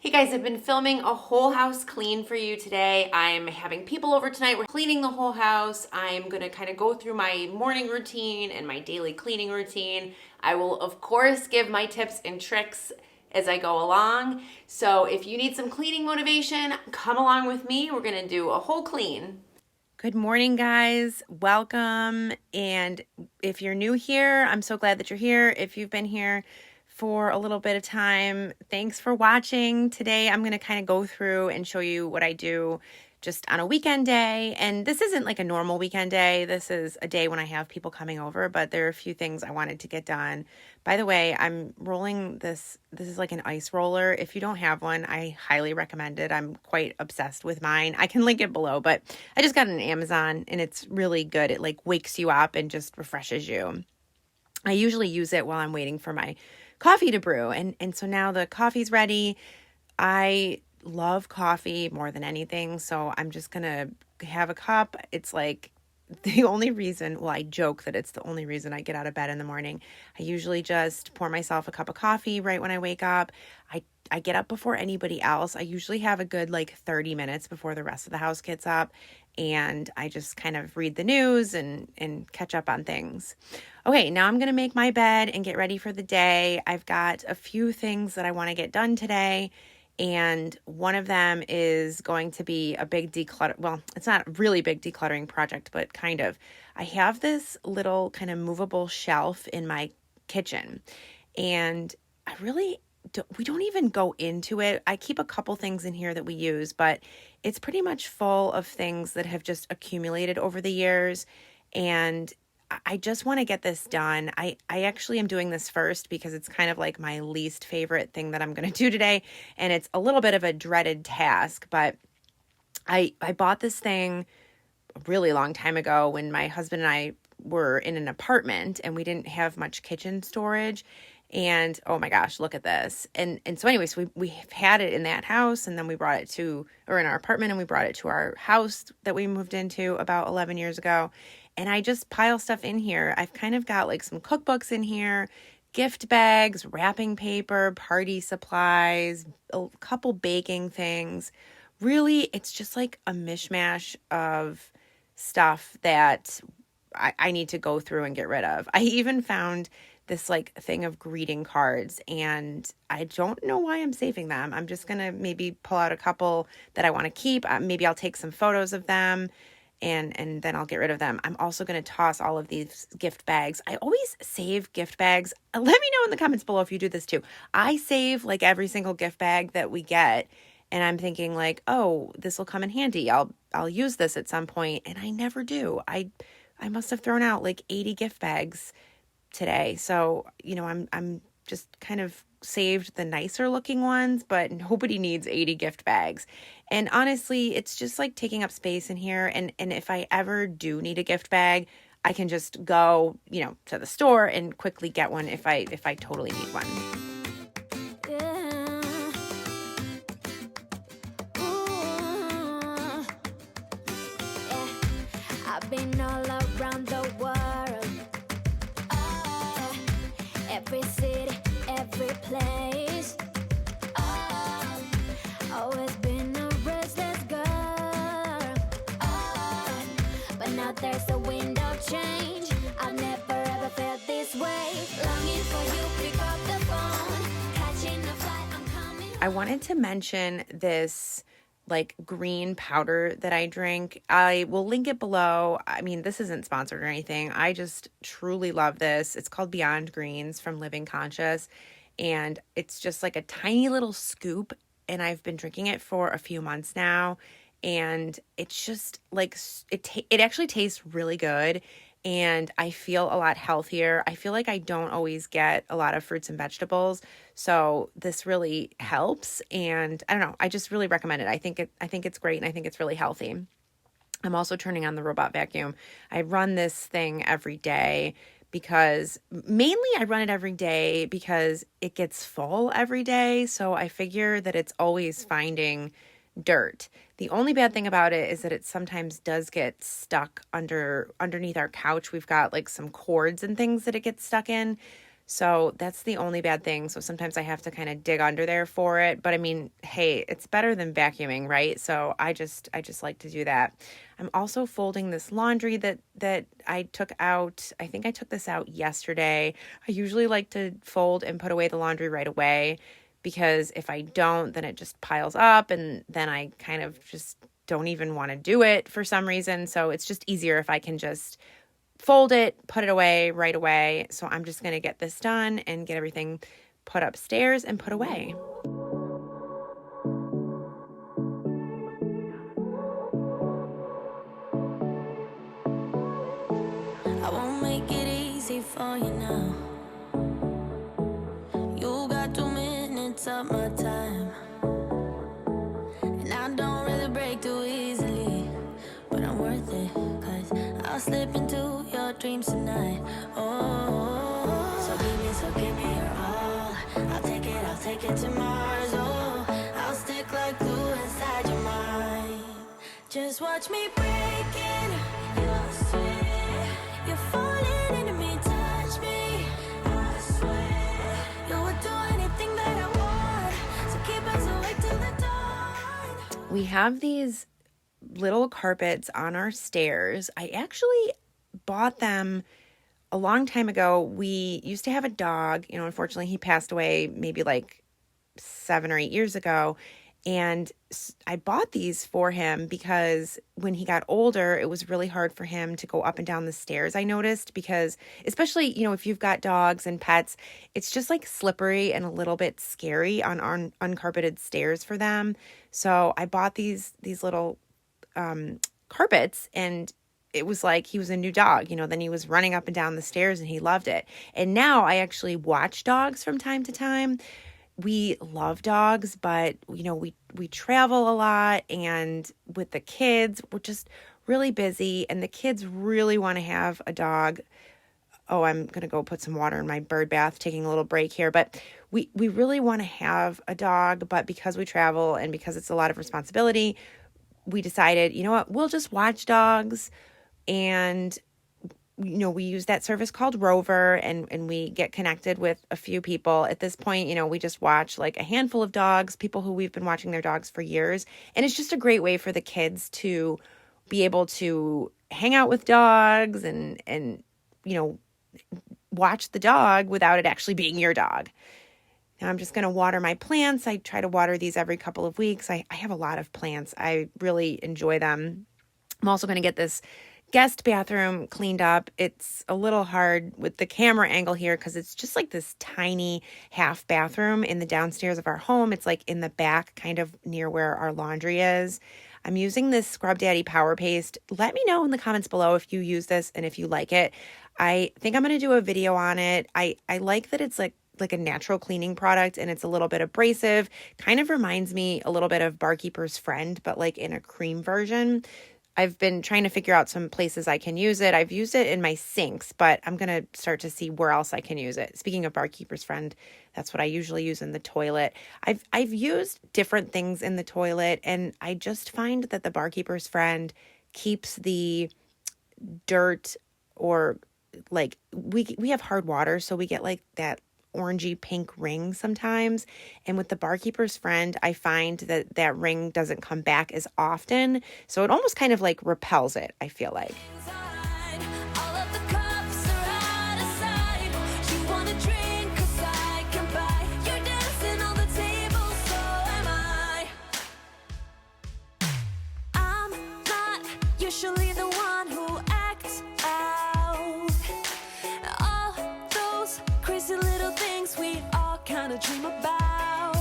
Hey guys, I've been filming a whole house clean for you today. I'm having people over tonight. We're cleaning the whole house. I'm gonna kind of go through my morning routine and my daily cleaning routine. I will, of course, give my tips and tricks as I go along. So if you need some cleaning motivation, come along with me. We're gonna do a whole clean. Good morning, guys. Welcome. And if you're new here, I'm so glad that you're here. If you've been here for a little bit of time, thanks for watching. Today, I'm going to kind of go through and show you what I do just on a weekend day. And this isn't like a normal weekend day. This is a day when I have people coming over, but there are a few things I wanted to get done. By the way, I'm rolling this. This is like an ice roller. If you don't have one, I highly recommend it. I'm quite obsessed with mine. I can link it below, but I just got it on Amazon and it's really good. It like wakes you up and just refreshes you. I usually use it while I'm waiting for my coffee to brew. And so now the coffee's ready. I love coffee more than anything. So I'm just going to have a cup. It's like the only reason, well, I joke that it's the only reason I get out of bed in the morning. I usually just pour myself a cup of coffee right when I wake up. I get up before anybody else. I usually have a good like 30 minutes before the rest of the house gets up. And I just kind of read the news and catch up on things. Okay, now I'm going to make my bed and get ready for the day. I've got a few things that I want to get done today. And one of them is going to be a big declutter. Well, it's not a really big decluttering project, but kind of. I have this little kind of movable shelf in my kitchen. And we don't even go into it. I keep a couple things in here that we use, but it's pretty much full of things that have just accumulated over the years. And I just want to get this done. I actually am doing this first because it's kind of like my least favorite thing that I'm going to do today. And it's a little bit of a dreaded task, but I bought this thing a really long time ago when my husband and I were in an apartment and we didn't have much kitchen storage. And oh my gosh, look at this. And so anyways, we've had it in that house and then we brought it in our apartment and we brought it to our house that we moved into about 11 years ago. And I just pile stuff in here. I've kind of got like some cookbooks in here, gift bags, wrapping paper, party supplies, a couple baking things. Really, it's just like a mishmash of stuff that I need to go through and get rid of. I even found this like thing of greeting cards and I don't know why I'm saving them. I'm just going to maybe pull out a couple that I want to keep. Maybe I'll take some photos of them and then I'll get rid of them. I'm also going to toss all of these gift bags. I always save gift bags. Let me know in the comments below if you do this too. I save like every single gift bag that we get and I'm thinking like, oh, this will come in handy. I'll use this at some point and I never do. I must have thrown out like 80 gift bags today. So, I'm just kind of saved the nicer looking ones, but nobody needs 80 gift bags. And honestly, it's just like taking up space in here. And if I ever do need a gift bag, I can just go, to the store and quickly get one if I totally need one. I've been all around the world, every city, every place, always been a restless girl, but now there's a wind of change. I've never ever felt this way, longing for you, pick up the phone, catching a flight, I'm coming. I wanted to mention this like green powder that I drink. I will link it below. I mean, this isn't sponsored or anything. I just truly love this. It's called Beyond Greens from Living Conscious. And it's just like a tiny little scoop. And I've been drinking it for a few months now. And it's just like, it actually tastes really good. And I feel a lot healthier. I feel like I don't always get a lot of fruits and vegetables. So this really helps. And I don't know, I just really recommend it. I think it's great and I think it's really healthy. I'm also turning on the robot vacuum. I run this thing every day because mainly I run it every day because it gets full every day. So I figure that it's always finding dirt. The only bad thing about it is that it sometimes does get stuck underneath our couch. We've got like some cords and things that it gets stuck in. So that's the only bad thing. So sometimes I have to kind of dig under there for it. But I mean, hey, it's better than vacuuming, right? So I just like to do that. I'm also folding this laundry that I took out. I think I took this out yesterday. I usually like to fold and put away the laundry right away, because if I don't, then it just piles up and then I kind of just don't even want to do it for some reason. So it's just easier if I can just fold it, put it away right away. So I'm just going to get this done and get everything put upstairs and put away. I won't make it easy for you now. You got 2 minutes of my time, and I don't really break too easily, but I'm worth it, 'cause I'll slip into your dreams tonight. Oh, so give me your all. I'll take it to Mars. Oh, I'll stick like glue inside your mind. Just watch me break it. You'll swear you're falling into me. Touch me, I swear you would do anything that I want. So keep us awake till the dawn. We have these little carpets on our stairs. I actually bought them a long time ago. We used to have a dog. Unfortunately, he passed away maybe like 7 or 8 years ago. And I bought these for him because when he got older, it was really hard for him to go up and down the stairs, I noticed, because especially, if you've got dogs and pets, it's just like slippery and a little bit scary on uncarpeted stairs for them. So I bought these little carpets, and it was like he was a new dog. Then he was running up and down the stairs and he loved it. And now I actually watch dogs from time to time. We love dogs, but we travel a lot, and with the kids, we're just really busy, and the kids really want to have a dog. Oh, I'm going to go put some water in my bird bath, taking a little break here, but we really want to have a dog, but because we travel and because it's a lot of responsibility, we decided, you know what, we'll just watch dogs. And we use that service called Rover, and we get connected with a few people. At this point, we just watch like a handful of dogs, people who we've been watching their dogs for years. And it's just a great way for the kids to be able to hang out with dogs and watch the dog without it actually being your dog. Now I'm just going to water my plants. I try to water these every couple of weeks. I have a lot of plants. I really enjoy them. I'm also going to get this guest bathroom cleaned up. It's a little hard with the camera angle here because it's just like this tiny half bathroom in the downstairs of our home. It's like in the back, kind of near where our laundry is. I'm using this Scrub Daddy Power Paste. Let me know in the comments below if you use this and if you like it. I think I'm going to do a video on it. I like that it's like a natural cleaning product, and it's a little bit abrasive. Kind of reminds me a little bit of Barkeeper's Friend, but like in a cream version. I've been trying to figure out some places I can use it. I've used it in my sinks, but I'm going to start to see where else I can use it. Speaking of Barkeeper's Friend, that's what I usually use in the toilet. I've used different things in the toilet, and I just find that the Barkeeper's Friend keeps the dirt, or like we have hard water, so we get like that orangey pink ring sometimes. And with the Barkeeper's Friend, I find that ring doesn't come back as often. So it almost kind of like repels it, I feel like. Usually the one who acts out all those crazy little things we all kind of dream about.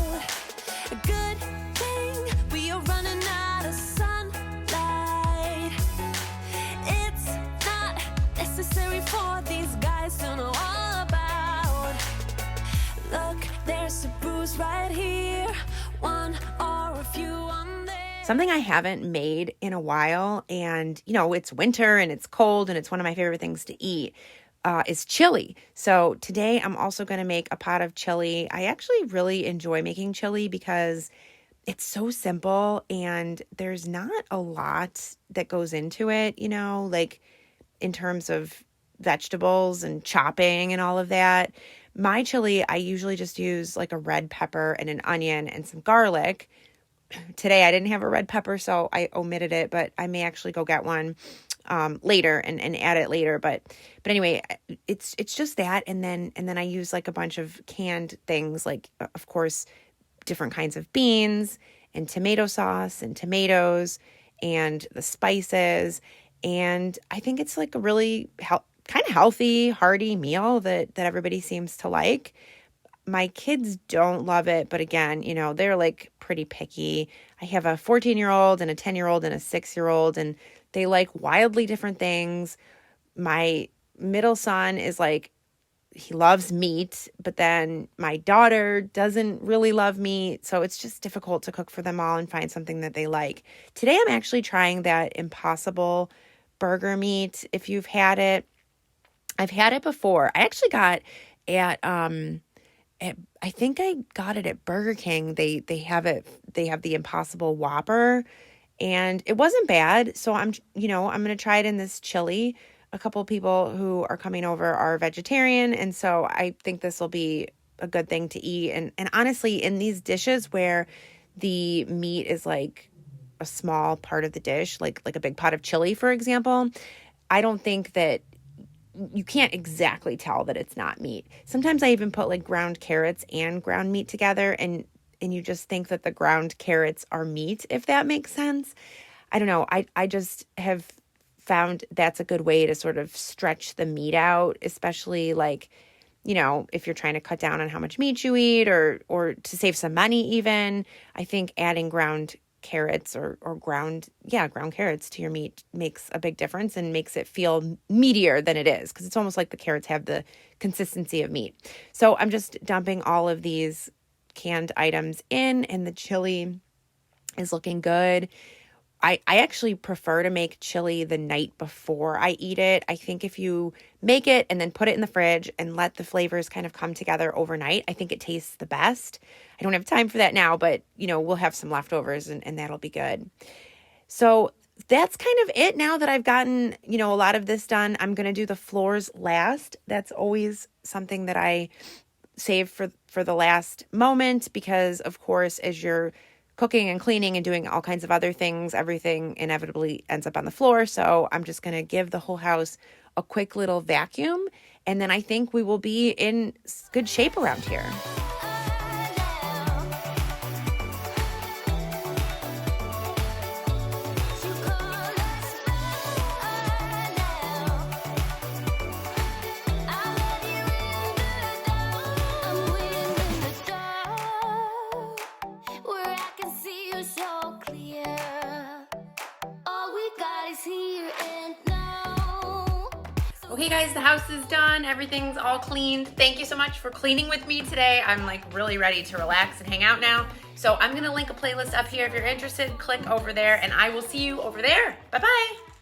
A good thing we are running out of sunlight. It's not necessary for these guys to know all about. Look, there's a bruise right here, one or a few on there. Something I haven't made in a while, and it's winter and it's cold and it's one of my favorite things to eat, is chili. So today I'm also going to make a pot of chili. I actually really enjoy making chili because it's so simple and there's not a lot that goes into it, like in terms of vegetables and chopping and all of that. My chili, I usually just use like a red pepper and an onion and some garlic. Today I didn't have a red pepper, so I omitted it, but I may actually go get one later and add it later. But anyway, it's just that, and then I use like a bunch of canned things, like of course different kinds of beans and tomato sauce and tomatoes and the spices. And I think it's like a really kind of healthy, hearty meal that everybody seems to like. My kids don't love it, but again, you know, they're like pretty picky. I have a 14-year-old and a 10-year-old and a 6-year-old, and they like wildly different things. My middle son is like, he loves meat, but then my daughter doesn't really love meat. So it's just difficult to cook for them all and find something that they like. Today, I'm actually trying that Impossible burger meat. If you've had it, I've had it before. I actually got I think I got it at Burger King. They have it. They have the Impossible Whopper, and it wasn't bad. So I'm going to try it in this chili. A couple of people who are coming over are vegetarian, and so I think this will be a good thing to eat. And honestly, in these dishes where the meat is like a small part of the dish, like a big pot of chili, for example, I don't think that you can't exactly tell that it's not meat. Sometimes I even put like ground carrots and ground meat together, and you just think that the ground carrots are meat, if that makes sense. I don't know. I just have found that's a good way to sort of stretch the meat out, especially like, you know, if you're trying to cut down on how much meat you eat or to save some money even. I think adding ground carrots or ground carrots to your meat makes a big difference and makes it feel meatier than it is, because it's almost like the carrots have the consistency of meat. So I'm just dumping all of these canned items in, and the chili is looking good. I actually prefer to make chili the night before I eat it. I think if you make it and then put it in the fridge and let the flavors kind of come together overnight, I think it tastes the best. I don't have time for that now, but, you know, we'll have some leftovers and that'll be good. So that's kind of it now that I've gotten, you know, a lot of this done. I'm going to do the floors last. That's always something that I save for the last moment, because, of course, as you're cooking and cleaning and doing all kinds of other things, everything inevitably ends up on the floor. So I'm just going to give the whole house a quick little vacuum, and then I think we will be in good shape around here. Okay guys, the house is done. Everything's all cleaned. Thank you so much for cleaning with me today. I'm like really ready to relax and hang out now. So I'm gonna link a playlist up here if you're interested. Click over there and I will see you over there. Bye-bye.